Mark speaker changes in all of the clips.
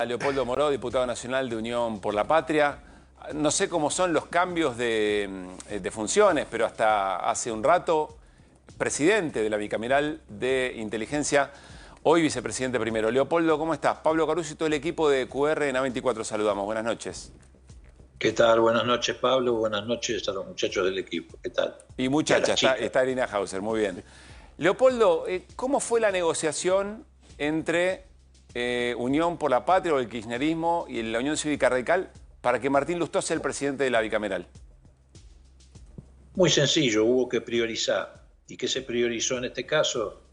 Speaker 1: A Leopoldo Moró, diputado nacional de Unión por la Patria. No sé cómo son los cambios de funciones, pero hasta hace un rato, presidente de la Bicameral de Inteligencia, hoy vicepresidente primero. Leopoldo, ¿cómo estás? Pablo Caruso y todo el equipo de QR en A24 saludamos. Buenas noches.
Speaker 2: ¿Qué tal? Buenas noches, Pablo. Buenas noches a los muchachos del equipo. ¿Qué tal?
Speaker 1: Y muchacha, está Irina Hauser, muy bien. Leopoldo, ¿cómo fue la negociación entre Unión por la Patria o el kirchnerismo y la Unión Cívica Radical para que Martín Lustó sea el presidente de la Bicameral?
Speaker 2: Muy sencillo, hubo que priorizar. ¿Y qué se priorizó en este caso?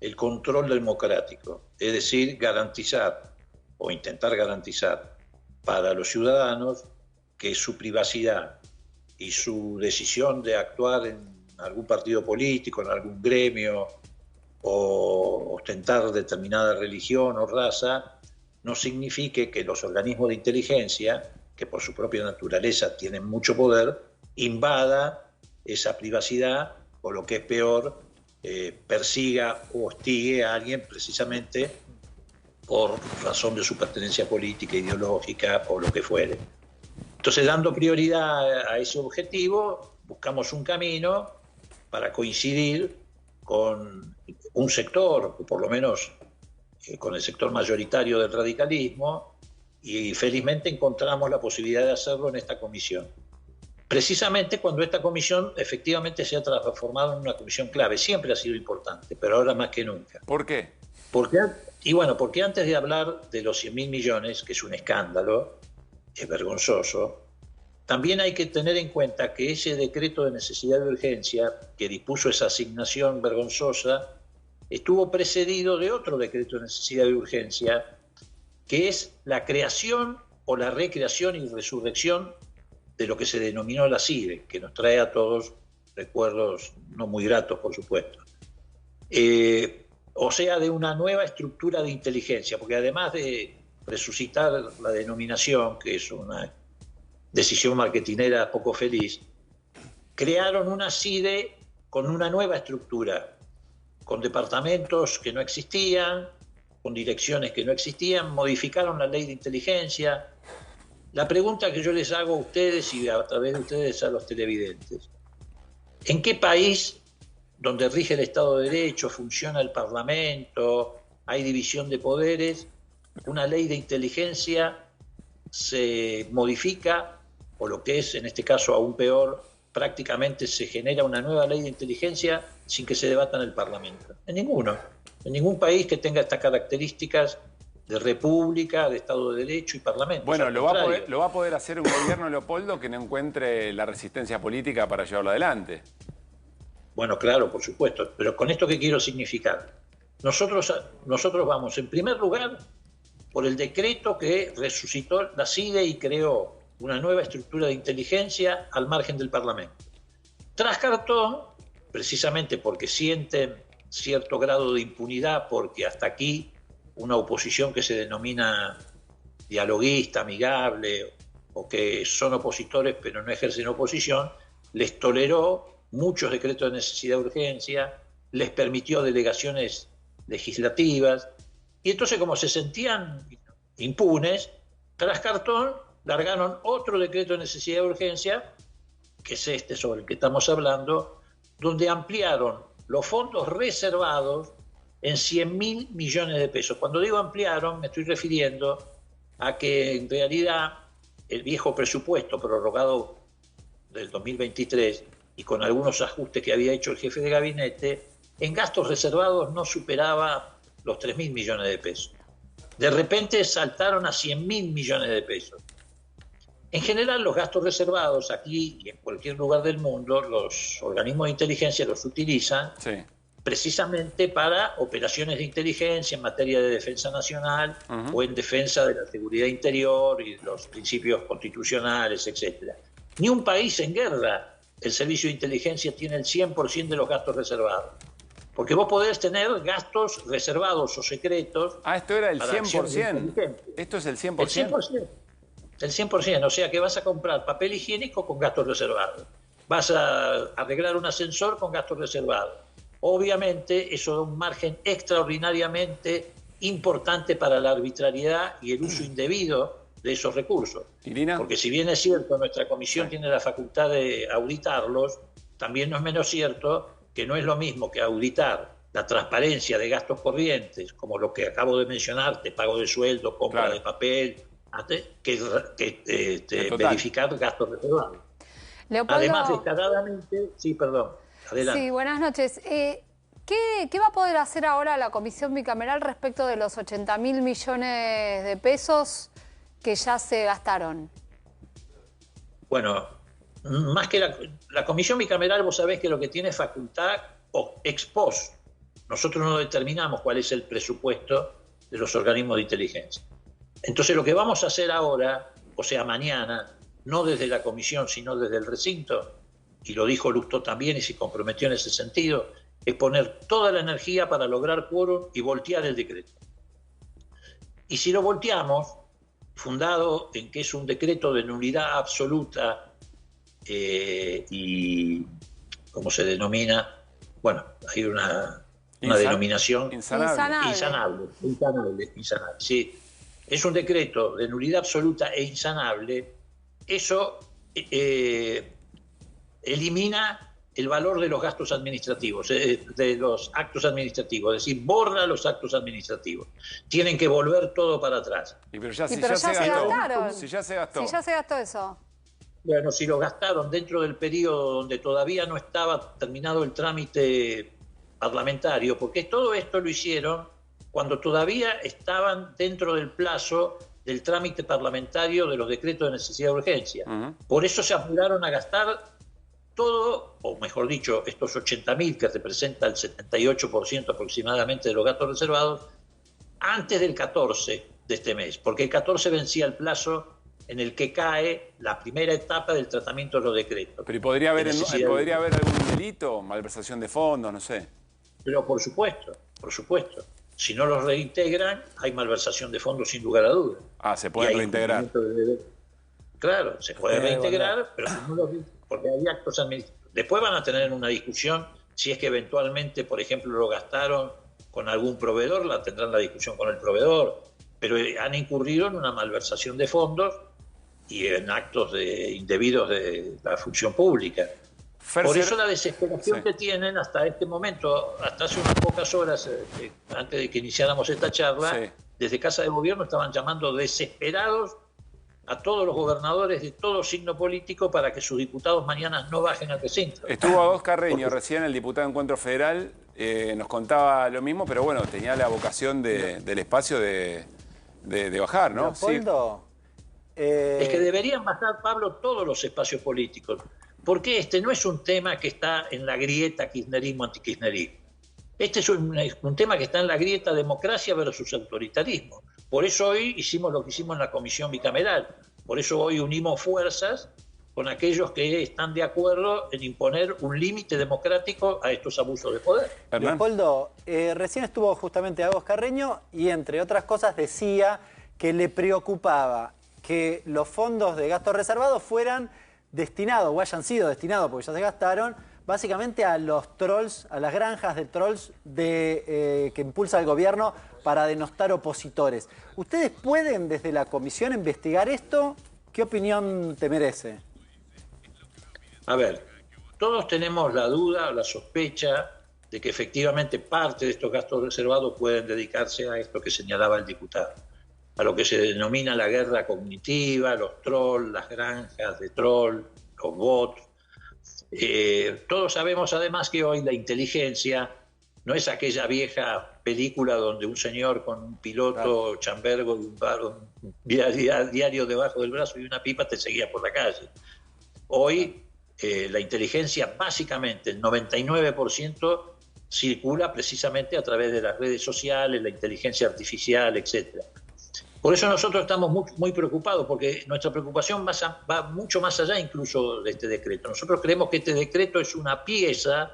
Speaker 2: El control democrático, es decir, garantizar o intentar garantizar para los ciudadanos que su privacidad y su decisión de actuar en algún partido político, en algún gremio o ostentar determinada religión o raza, no signifique que los organismos de inteligencia, que por su propia naturaleza tienen mucho poder, invada esa privacidad o, lo que es peor, persiga o hostigue a alguien precisamente por razón de su pertenencia política, ideológica o lo que fuere. Entonces, dando prioridad a ese objetivo, buscamos un camino para coincidir con un sector, o por lo menos con el sector mayoritario del radicalismo, y felizmente encontramos la posibilidad de hacerlo en esta comisión. Precisamente cuando esta comisión efectivamente se ha transformado en una comisión clave. Siempre ha sido importante, pero ahora más que nunca.
Speaker 1: ¿Por qué?
Speaker 2: Porque antes de hablar de los 100.000 millones, que es un escándalo, es vergonzoso, también hay que tener en cuenta que ese decreto de necesidad de urgencia que dispuso esa asignación vergonzosa estuvo precedido de otro decreto de necesidad de urgencia, que es la creación o la recreación y resurrección de lo que se denominó la CIDE, que nos trae a todos recuerdos no muy gratos, por supuesto. O sea, de una nueva estructura de inteligencia, porque además de resucitar la denominación, que es una decisión marketinera poco feliz, crearon una CIDE con una nueva estructura, con departamentos que no existían, con direcciones que no existían, modificaron la ley de inteligencia. La pregunta que yo les hago a ustedes y a través de ustedes a los televidentes: ¿en qué país donde rige el Estado de Derecho, funciona el Parlamento, hay división de poderes, una ley de inteligencia se modifica, o lo que es en este caso aún peor, prácticamente se genera una nueva ley de inteligencia sin que se debata en el Parlamento? En ninguno. En ningún país que tenga estas características de república, de Estado de Derecho y Parlamento.
Speaker 1: Bueno, lo va a poder hacer un gobierno, Leopoldo, que no encuentre la resistencia política para llevarlo adelante.
Speaker 2: Bueno, claro, por supuesto. Pero con esto, ¿qué quiero significar? Nosotros vamos, en primer lugar, por el decreto que resucitó la CIDE y creó una nueva estructura de inteligencia al margen del Parlamento. Tras cartón, precisamente porque sienten cierto grado de impunidad, porque hasta aquí una oposición que se denomina dialoguista, amigable, o que son opositores pero no ejercen oposición, les toleró muchos decretos de necesidad de urgencia, les permitió delegaciones legislativas, y entonces, como se sentían impunes, tras cartón largaron otro decreto de necesidad de urgencia, que es este sobre el que estamos hablando, donde ampliaron los fondos reservados en 100.000 millones de pesos. Cuando digo ampliaron, me estoy refiriendo a que en realidad el viejo presupuesto prorrogado del 2023 y con algunos ajustes que había hecho el jefe de gabinete, en gastos reservados no superaba los 3.000 millones de pesos. De repente saltaron a 100.000 millones de pesos. En general, los gastos reservados aquí y en cualquier lugar del mundo, los organismos de inteligencia los utilizan precisamente para operaciones de inteligencia en materia de defensa nacional o en defensa de la seguridad interior y los principios constitucionales, etc. Ni un país en guerra, el servicio de inteligencia tiene el 100% de los gastos reservados. Porque vos podés tener gastos reservados o secretos.
Speaker 1: Ah, esto era el 100%. ¿Esto es el 100%?
Speaker 2: El 100%. El 100%. O sea que vas a comprar papel higiénico con gastos reservados. Vas a arreglar un ascensor con gastos reservados. Obviamente eso da un margen extraordinariamente importante para la arbitrariedad y el uso indebido de esos recursos.
Speaker 1: Irina.
Speaker 2: Porque si bien es cierto, nuestra comisión
Speaker 1: Sí.
Speaker 2: tiene la facultad de auditarlos, también no es menos cierto que no es lo mismo que auditar la transparencia de gastos corrientes, como lo que acabo de mencionarte, pago de sueldo, compra
Speaker 1: Claro.
Speaker 2: de papel, que
Speaker 1: Total.
Speaker 2: verificar gastos reservados.
Speaker 3: Leopoldo,
Speaker 2: Además, descaradamente, sí, perdón, adelante.
Speaker 3: sí, buenas noches. ¿Qué va a poder hacer ahora la Comisión Bicameral respecto de los 80.000 millones de pesos que ya se gastaron?
Speaker 2: Bueno, más que la comisión bicameral, vos sabés que lo que tiene es facultad ex post. Nosotros no determinamos cuál es el presupuesto de los organismos de inteligencia. Entonces lo que vamos a hacer ahora, o sea, mañana, no desde la comisión, sino desde el recinto, y lo dijo Lustó también y se comprometió en ese sentido, es poner toda la energía para lograr quórum y voltear el decreto. Y si lo volteamos, fundado en que es un decreto de nulidad absoluta y, ¿cómo se denomina? Bueno, hay una denominación
Speaker 1: Insanable.
Speaker 2: insanable, sí. Es un decreto de nulidad absoluta e insanable. Eso elimina el valor de los gastos administrativos, de los actos administrativos, es decir, borra los actos administrativos. Tienen que volver todo para atrás.
Speaker 1: Pero ya,
Speaker 3: Pero ya se gastaron.
Speaker 1: Si ya se gastó.
Speaker 3: Si ya se gastó eso.
Speaker 2: Bueno, si lo gastaron dentro del periodo donde todavía no estaba terminado el trámite parlamentario, porque todo esto lo hicieron cuando todavía estaban dentro del plazo del trámite parlamentario de los decretos de necesidad de urgencia. Por eso se apuraron a gastar todo, o mejor dicho, estos 80.000, que representa el 78% aproximadamente de los gastos reservados, antes del 14 de este mes, porque el 14 vencía el plazo en el que cae la primera etapa del tratamiento de los decretos.
Speaker 1: Pero ¿podría haber algún delito, malversación de fondos, no sé?
Speaker 2: Pero por supuesto. Si no los reintegran, hay malversación de fondos sin lugar a dudas.
Speaker 1: Se pueden reintegrar.
Speaker 2: Claro, se puede reintegrar, pero si no los, porque hay actos administrativos. Después van a tener una discusión si es que eventualmente, por ejemplo, lo gastaron con algún proveedor, tendrán la discusión con el proveedor, pero han incurrido en una malversación de fondos y en actos indebidos de la función pública. Por eso la desesperación que tienen hasta este momento, hasta hace unas pocas horas, antes de que iniciáramos esta charla, desde Casa de Gobierno estaban llamando desesperados a todos los gobernadores de todo signo político para que sus diputados mañana no bajen al recinto.
Speaker 1: Estuvo Agos Carreño recién, el diputado de Encuentro Federal, nos contaba lo mismo, pero bueno, tenía la vocación del espacio de bajar, ¿no?
Speaker 4: Leopoldo,
Speaker 2: Es que deberían bajar, Pablo, todos los espacios políticos, porque este no es un tema que está en la grieta kirchnerismo-antikirchnerismo. Este es un tema que está en la grieta democracia versus autoritarismo. Por eso hoy hicimos lo que hicimos en la comisión bicameral. Por eso hoy unimos fuerzas con aquellos que están de acuerdo en imponer un límite democrático a estos abusos de poder.
Speaker 4: Leopoldo, recién estuvo justamente Agos Carreño y entre otras cosas decía que le preocupaba que los fondos de gastos reservados fueran destinados o hayan sido destinados, porque ya se gastaron, básicamente a los trolls, a las granjas de trolls que impulsa el gobierno para denostar opositores. ¿Ustedes pueden desde la comisión investigar esto? ¿Qué opinión te merece?
Speaker 2: A ver, todos tenemos la duda, la sospecha de que efectivamente parte de estos gastos reservados pueden dedicarse a esto que señalaba el diputado, a lo que se denomina la guerra cognitiva, los trolls, las granjas de troll, los bots. Todos sabemos además que hoy la inteligencia no es aquella vieja película donde un señor con un piloto chambergo y un diario debajo del brazo y una pipa te seguía por la calle. Hoy la inteligencia básicamente, el 99%, circula precisamente a través de las redes sociales, la inteligencia artificial, etc. Por eso nosotros estamos muy preocupados, porque nuestra preocupación va mucho más allá incluso de este decreto. Nosotros creemos que este decreto es una pieza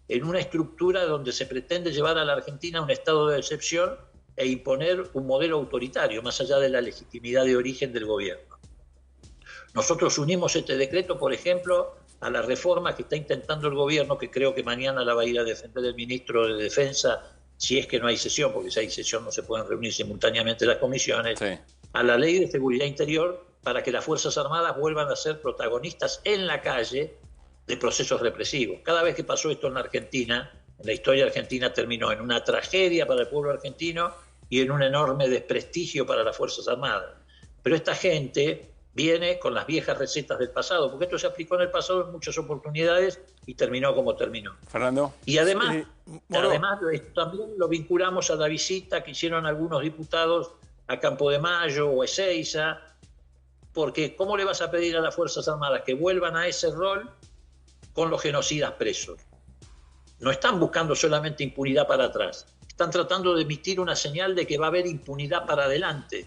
Speaker 2: en una estructura donde se pretende llevar a la Argentina a un estado de excepción e imponer un modelo autoritario, más allá de la legitimidad de origen del gobierno. Nosotros unimos este decreto, por ejemplo, a la reforma que está intentando el gobierno, que creo que mañana la va a ir a defender el ministro de Defensa si es que no hay sesión, porque si hay sesión no se pueden reunir simultáneamente las comisiones,
Speaker 1: Sí.
Speaker 2: a la Ley de Seguridad Interior para que las Fuerzas Armadas vuelvan a ser protagonistas en la calle de procesos represivos. Cada vez que pasó esto en la Argentina, en la historia argentina terminó en una tragedia para el pueblo argentino y en un enorme desprestigio para las Fuerzas Armadas. Pero esta gente viene con las viejas recetas del pasado, porque esto se aplicó en el pasado en muchas oportunidades y terminó como terminó.
Speaker 1: Fernando.
Speaker 2: Y además,
Speaker 5: Moro.
Speaker 2: también lo vinculamos a la visita que hicieron algunos diputados a Campo de Mayo o a Ezeiza, porque ¿cómo le vas a pedir a las Fuerzas Armadas que vuelvan a ese rol con los genocidas presos? No están buscando solamente impunidad para atrás, están tratando de emitir una señal de que va a haber impunidad para adelante.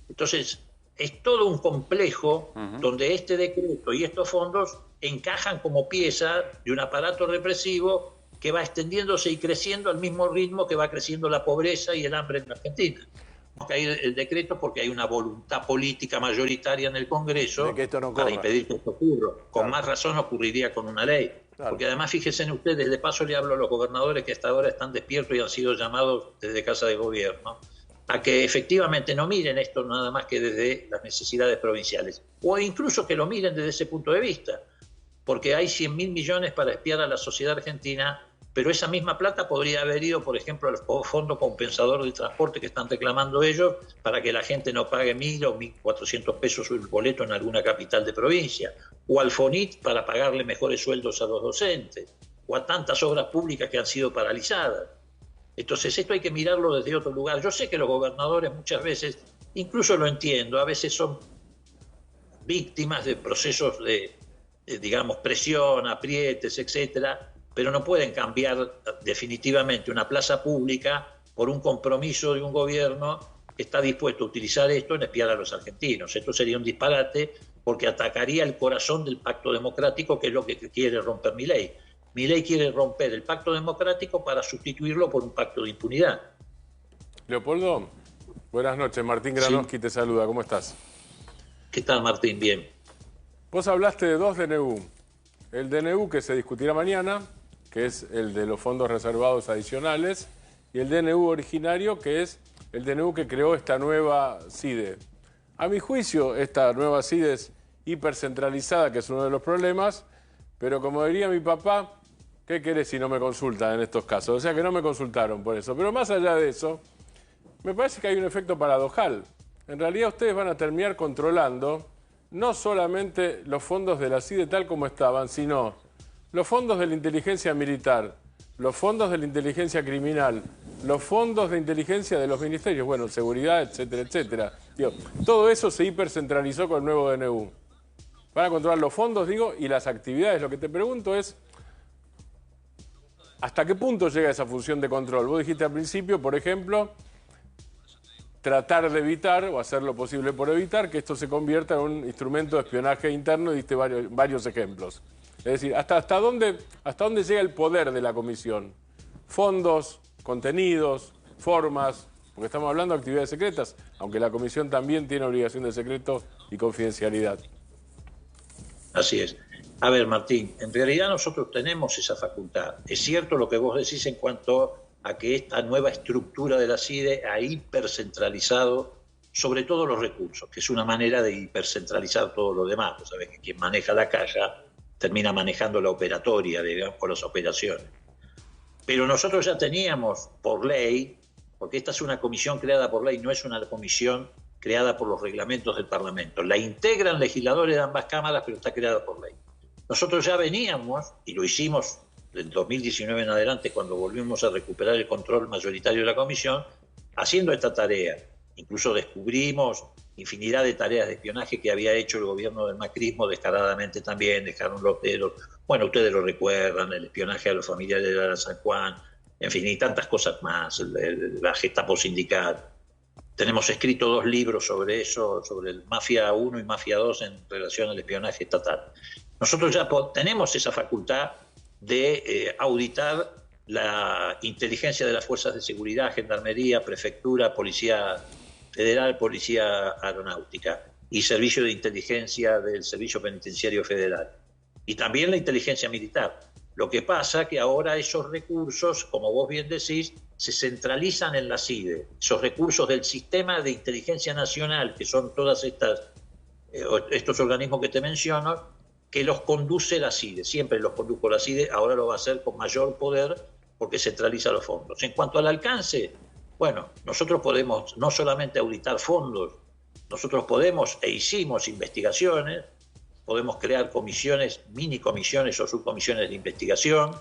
Speaker 2: Entonces, es todo un complejo donde este decreto y estos fondos encajan como pieza de un aparato represivo que va extendiéndose y creciendo al mismo ritmo que va creciendo la pobreza y el hambre en Argentina. Que hay el decreto porque hay una voluntad política mayoritaria en el Congreso
Speaker 5: de que esto no
Speaker 2: para
Speaker 5: corra.
Speaker 2: impedir que esto ocurra. Con más razón ocurriría con una ley.
Speaker 5: Claro.
Speaker 2: Porque además, fíjense en ustedes, de paso le hablo a los gobernadores que hasta ahora están despiertos y han sido llamados desde Casa de Gobierno, a que efectivamente no miren esto nada más que desde las necesidades provinciales, o incluso que lo miren desde ese punto de vista, porque hay 100.000 millones para espiar a la sociedad argentina, pero esa misma plata podría haber ido, por ejemplo, al Fondo Compensador del Transporte que están reclamando ellos para que la gente no pague 1.000 o 1.400 pesos el boleto en alguna capital de provincia, o al FONIT para pagarle mejores sueldos a los docentes, o a tantas obras públicas que han sido paralizadas. Entonces esto hay que mirarlo desde otro lugar. Yo sé que los gobernadores muchas veces, incluso lo entiendo, a veces son víctimas de procesos de digamos, presión, aprietes, etcétera, pero no pueden cambiar definitivamente una plaza pública por un compromiso de un gobierno que está dispuesto a utilizar esto en espiar a los argentinos. Esto sería un disparate porque atacaría el corazón del pacto democrático, que es lo que quiere romper Milei. Milei quiere romper el pacto democrático para sustituirlo por un pacto de impunidad.
Speaker 5: Leopoldo, buenas noches. Martín Granowski te saluda. ¿Cómo estás?
Speaker 2: ¿Qué tal, Martín? Bien.
Speaker 5: Vos hablaste de dos DNU. El DNU que se discutirá mañana, que es el de los fondos reservados adicionales, y el DNU originario, que es el DNU que creó esta nueva CIDE. A mi juicio, esta nueva CIDE es hipercentralizada, que es uno de los problemas, pero como diría mi papá, ¿qué querés si no me consultan en estos casos? O sea que no me consultaron por eso. Pero más allá de eso, me parece que hay un efecto paradojal. En realidad ustedes van a terminar controlando no solamente los fondos de la CIDE tal como estaban, sino los fondos de la inteligencia militar, los fondos de la inteligencia criminal, los fondos de inteligencia de los ministerios, bueno, seguridad, etcétera, etcétera. Digo, todo eso se hipercentralizó con el nuevo DNU. Van a controlar los fondos, digo, y las actividades. Lo que te pregunto es, ¿hasta qué punto llega esa función de control? Vos dijiste al principio, por ejemplo, tratar de evitar o hacer lo posible por evitar que esto se convierta en un instrumento de espionaje interno, y diste varios ejemplos. Es decir, ¿hasta dónde llega el poder de la comisión? Fondos, contenidos, formas, porque estamos hablando de actividades secretas, aunque la comisión también tiene obligación de secreto y confidencialidad.
Speaker 2: Así es. A ver, Martín, en realidad nosotros tenemos esa facultad. Es cierto lo que vos decís en cuanto a que esta nueva estructura de la CIDE ha hipercentralizado sobre todo los recursos, que es una manera de hipercentralizar todo lo demás. Vos sabés que quien maneja la caja termina manejando la operatoria, digamos, con las operaciones. Pero nosotros ya teníamos por ley, porque esta es una comisión creada por ley, no es una comisión creada por los reglamentos del Parlamento. La integran legisladores de ambas cámaras, pero está creada por ley. Nosotros ya veníamos, y lo hicimos del 2019 en adelante, cuando volvimos a recuperar el control mayoritario de la comisión, haciendo esta tarea. Incluso descubrimos infinidad de tareas de espionaje que había hecho el gobierno del macrismo descaradamente también, dejaron los dedos. Bueno, ustedes lo recuerdan, el espionaje a los familiares de Ara San Juan, en fin, y tantas cosas más, la Gestapo sindical. Tenemos escrito 2 libros sobre eso, sobre el Mafia 1 y Mafia 2 en relación al espionaje estatal. Nosotros ya tenemos esa facultad de auditar la inteligencia de las fuerzas de seguridad, gendarmería, prefectura, policía federal, policía aeronáutica y servicio de inteligencia del Servicio Penitenciario Federal. Y también la inteligencia militar. Lo que pasa que ahora esos recursos, como vos bien decís, se centralizan en la CIDE. Esos recursos del Sistema de Inteligencia Nacional, que son todas estos organismos que te menciono, que los conduce la CIDE. Siempre los condujo la CIDE, ahora lo va a hacer con mayor poder porque centraliza los fondos. En cuanto al alcance, bueno, nosotros podemos no solamente auditar fondos, nosotros podemos e hicimos investigaciones, podemos crear comisiones, mini comisiones o subcomisiones de investigación.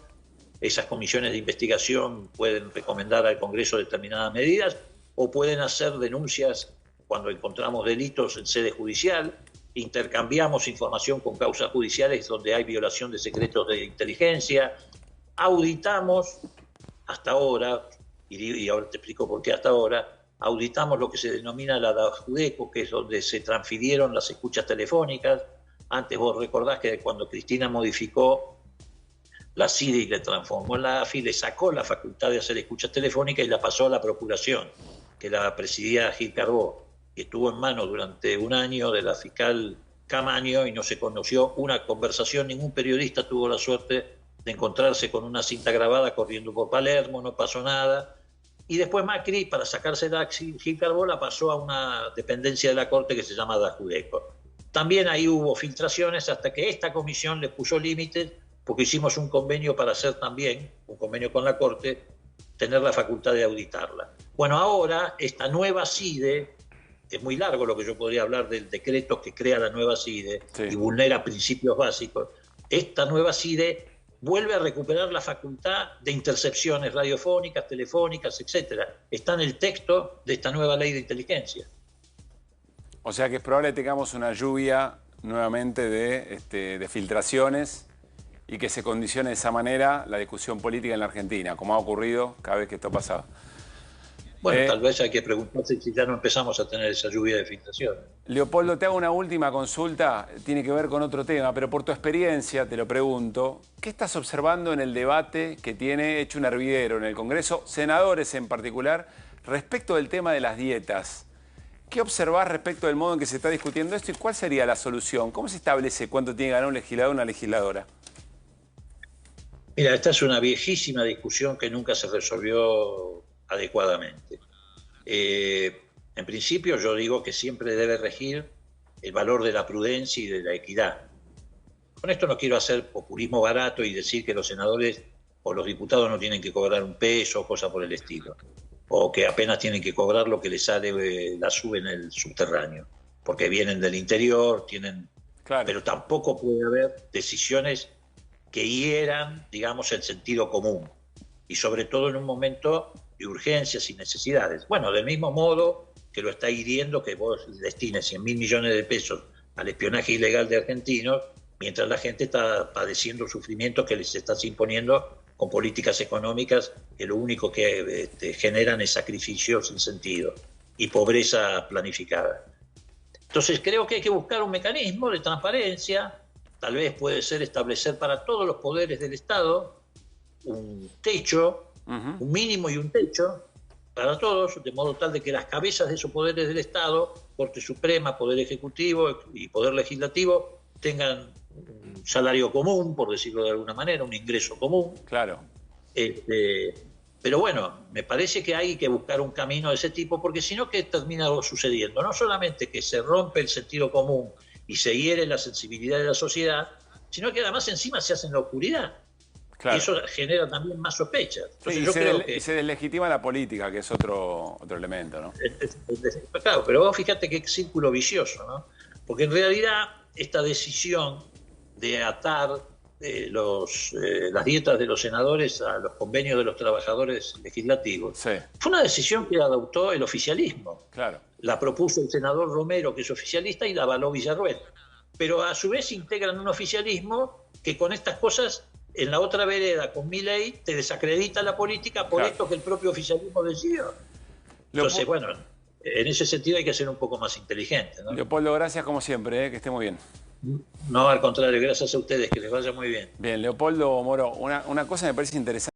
Speaker 2: Esas comisiones de investigación pueden recomendar al Congreso determinadas medidas o pueden hacer denuncias cuando encontramos delitos en sede judicial. Intercambiamos información con causas judiciales donde hay violación de secretos de inteligencia. Auditamos hasta ahora, y ahora te explico por qué hasta ahora, auditamos lo que se denomina la DAJUDECO, que es donde se transfirieron las escuchas telefónicas. Antes vos recordás que cuando Cristina modificó la CIDE y le transformó en la AFI, le sacó la facultad de hacer escuchas telefónicas y la pasó a la Procuración, que la presidía Gil Carbó, que estuvo en manos durante un año de la fiscal Camaño y no se conoció una conversación, ningún periodista tuvo la suerte de encontrarse con una cinta grabada corriendo por Palermo, no pasó nada. Y después Macri, para sacarse de Gil Carbó, la pasó a una dependencia de la Corte que se llama DAJUDECO. También ahí hubo filtraciones hasta que esta comisión le puso límites, porque hicimos un convenio para hacer también, un convenio con la Corte, tener la facultad de auditarla. Bueno, ahora esta nueva CIDE, es muy largo lo que yo podría hablar del decreto que crea la nueva CIDE y vulnera principios básicos, esta nueva CIDE vuelve a recuperar la facultad de intercepciones radiofónicas, telefónicas, etcétera. Está en el texto de esta nueva ley de inteligencia.
Speaker 1: O sea que es probable que tengamos una lluvia nuevamente de filtraciones y que se condicione de esa manera la discusión política en la Argentina, como ha ocurrido cada vez que esto ha pasado.
Speaker 2: Bueno, tal vez hay que preguntarse si ya no empezamos a tener esa lluvia de filtraciones.
Speaker 1: Leopoldo, te hago una última consulta, tiene que ver con otro tema, pero por tu experiencia te lo pregunto. ¿Qué estás observando en el debate que tiene hecho un hervidero en el Congreso, senadores en particular, respecto del tema de las dietas? ¿Qué observás respecto del modo en que se está discutiendo esto y cuál sería la solución? ¿Cómo se establece cuánto tiene que ganar un legislador o una legisladora?
Speaker 2: Mira, esta es una viejísima discusión que nunca se resolvió adecuadamente. En principio yo digo que siempre debe regir el valor de la prudencia y de la equidad. Con esto no quiero hacer populismo barato y decir que los senadores o los diputados no tienen que cobrar un peso o cosas por el estilo, o que apenas tienen que cobrar lo que les sale la sube en el subterráneo, porque vienen del interior, pero tampoco puede haber decisiones que hieran, digamos, el sentido común, y sobre todo en un momento de urgencias y necesidades. Bueno, del mismo modo que lo está hiriendo que vos destines 100.000 millones de pesos al espionaje ilegal de argentinos, mientras la gente está padeciendo sufrimientos que les estás imponiendo con políticas económicas que lo único que generan es sacrificio sin sentido y pobreza planificada. Entonces creo que hay que buscar un mecanismo de transparencia, tal vez puede ser establecer para todos los poderes del Estado un techo, un mínimo y un techo para todos, de modo tal de que las cabezas de esos poderes del Estado, Corte Suprema, Poder Ejecutivo y Poder Legislativo, tengan un salario común, por decirlo de alguna manera, un ingreso común.
Speaker 1: Claro.
Speaker 2: Pero bueno, me parece que hay que buscar un camino de ese tipo, porque si no, ¿qué termina sucediendo? No solamente que se rompe el sentido común y se hiere la sensibilidad de la sociedad, sino que además encima se hace en la oscuridad. Claro. Y eso genera también más sospechas. Entonces,
Speaker 1: y se deslegitima la política, que es otro elemento, ¿no?
Speaker 2: Claro, pero vos fíjate qué círculo vicioso, ¿no? Porque en realidad esta decisión de atar las dietas de los senadores a los convenios de los trabajadores legislativos fue una decisión que adoptó el oficialismo.
Speaker 1: Claro.
Speaker 2: La propuso el senador Romero, que es oficialista, y la avaló Villarruel. Pero a su vez integran un oficialismo que con estas cosas, en la otra vereda, con Milei, te desacredita la política por esto que el propio oficialismo decidió. Entonces, bueno, en ese sentido hay que ser un poco más inteligente, ¿no?
Speaker 1: Leopoldo, gracias como siempre, que esté muy bien.
Speaker 2: No, al contrario, gracias a ustedes, que les vaya muy bien.
Speaker 1: Bien, Leopoldo Moro, una cosa me parece interesante.